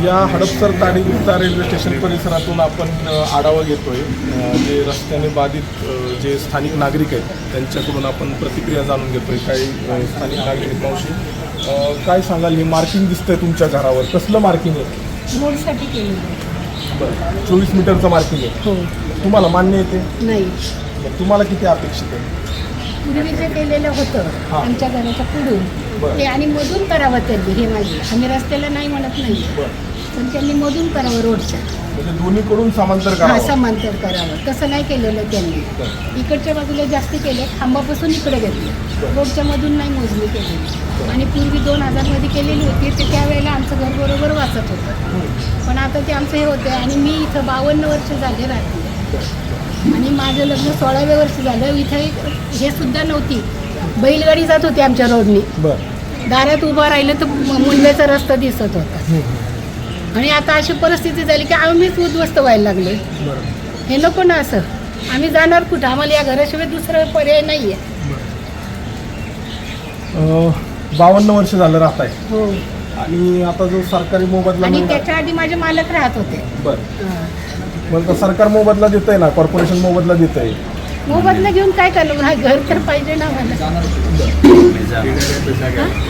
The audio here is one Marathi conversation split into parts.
या हडपसर ताडीगुप्ता रेल्वे स्टेशन परिसरातून आपण आढावा घेतोय। जे रस्त्याने बाधित जे स्थानिक नागरिक आहेत त्यांच्याकडून आपण प्रतिक्रिया जाणून घेतोय। काही स्थानिक नागरिक मावशी काय सांगाल, हे मार्किंग दिसतंय तुमच्या घरावर, कसलं मार्किंग आहे? रोडसाठी केलेलं आहे। बरं, 24 मीटरचं मार्किंग आहे। हो, तुम्हाला मान्य येते? नाही, तुम्हाला किती अपेक्षित आहे? पूर्वी जे केलेलं होतं हां. आमच्या घराच्या पुढून बरं. ते आणि मधून करावं त्यांनी, हे माझे आम्ही रस्त्याला नाही म्हणत नाही, बरं, पण त्यांनी मधून करावं रोडच्या, म्हणजे दोन्हीकडून समांतर हा करावं। समांतर करावं, तसं नाही केलेलं त्यांनी। बरं. इकडच्या बाजूला जास्ती केले, खांबापासून इकडे घेतले, रोडच्या मधून नाही मोजणी केलेली। आणि पूर्वी 2000 केलेली होती, ते त्यावेळेला आमचं घर बरोबर वाचत होतं, पण आता ते आमचं हे होते। आणि मी इथं 52 वर्ष झाले राहते आणि माझं लग्न 16व्या वर्षी झालं। इथं हे सुद्धा नव्हती, बैलगाडी जात होती आमच्या रोडनी, बरं, दारात उभा राहिलं तर मुंड्याचा रस्ता दिसत होता। आणि आता अशी परिस्थिती झाली की आम्हीच उद्ध्वस्त व्हायला लागले। बरं, हे नको ना असं, आम्ही जाणार कुठं? आम्हाला या घराशिवाय दुसरा पर्याय नाही आहे। 52 वर्ष झालं राहत आहे हो, आणि आता जो सरकारी मोबदला आणि मिळणार- त्याच्या आधी माझे मालक राहत होते। बरं, हां. मग आता सरकार मोबदला देत आहे ना, कॉर्पोरेशन मोबदला देत आहे। मोबदला घेऊन काय करणार? हा, घर तर पाहिजे ना मला।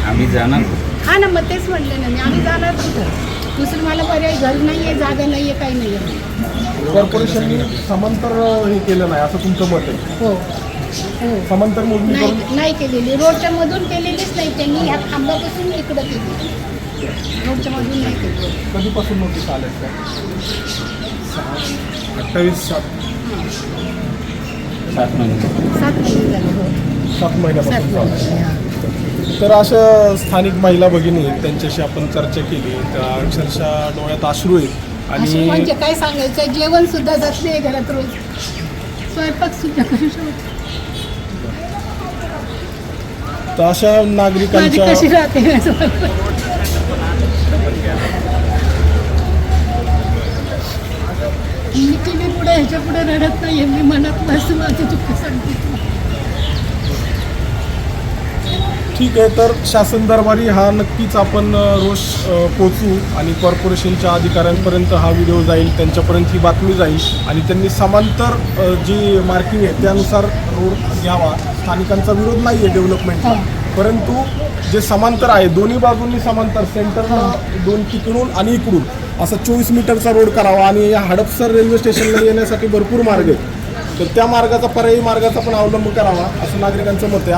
आम्ही जाणार हा ना, मग तेच म्हणलं ना मी, आम्ही जाणार कुठं? दुसरं मला पर्याय घर नाही आहे, जागा नाही आहे, काही नाही आहे। कॉर्पोरेशनने समांतर हे केलं नाही असं तुमचं मत आहे? हो हो, समांतर मोजणी करून नाही केलेली, रोडच्या मधून केलेलीच नाही त्यांनी, ह्या खांबापासून इकडं केली, रोडच्या मधून नाही केली। कधीपासून नोटीस आल्या का? 28/7 7 महिने 7 महिने झाले। हो, 7 7 महिन्यापासून चालू महिने, आहे। हां. तर अशा स्थानिक महिला भगिनी आहेत, त्यांच्याशी आपण चर्चा केली, त्या अक्षरशः डोळ्यात अश्रू आहेत अशी आणि म्हणजे काय सांगायचं, जेवण सुद्धा जात नाही घरात, रोज स्वयंपाक सुद्धा करू शकतो। तर अशा माझी नागरिकांच्या कशी राहते मी तिने पुढे ह्याच्या पुढे रडत नाहीये, मी मनात असं माझं दुःख सांगते। ठीक आहे, तर शासन दरबारी हा नक्कीच आपण रोष पोचवू आणि कॉर्पोरेशनच्या अधिकाऱ्यांपर्यंत हा व्हिडिओ जाईल, त्यांच्यापर्यंत ही बातमी जाईल आणि त्यांनी समांतर जी मार्किंग आहे त्यानुसार रोड घ्यावा। स्थानिकांचा विरोध नाही आहे डेव्हलपमेंटला, परंतु जे समांतर आहे दोन्ही बाजूंनी समांतर, सेंटरला दोन तिकडून आणि इकडून असा 24 मीटरचा रोड करावा। आणि या हडपसर रेल्वे स्टेशनला येण्यासाठी भरपूर मार्ग आहेत, तर त्या मार्गाचा पर्यायी मार्गाचा पण अवलंब करावा असं नागरिकांचं मत आहे।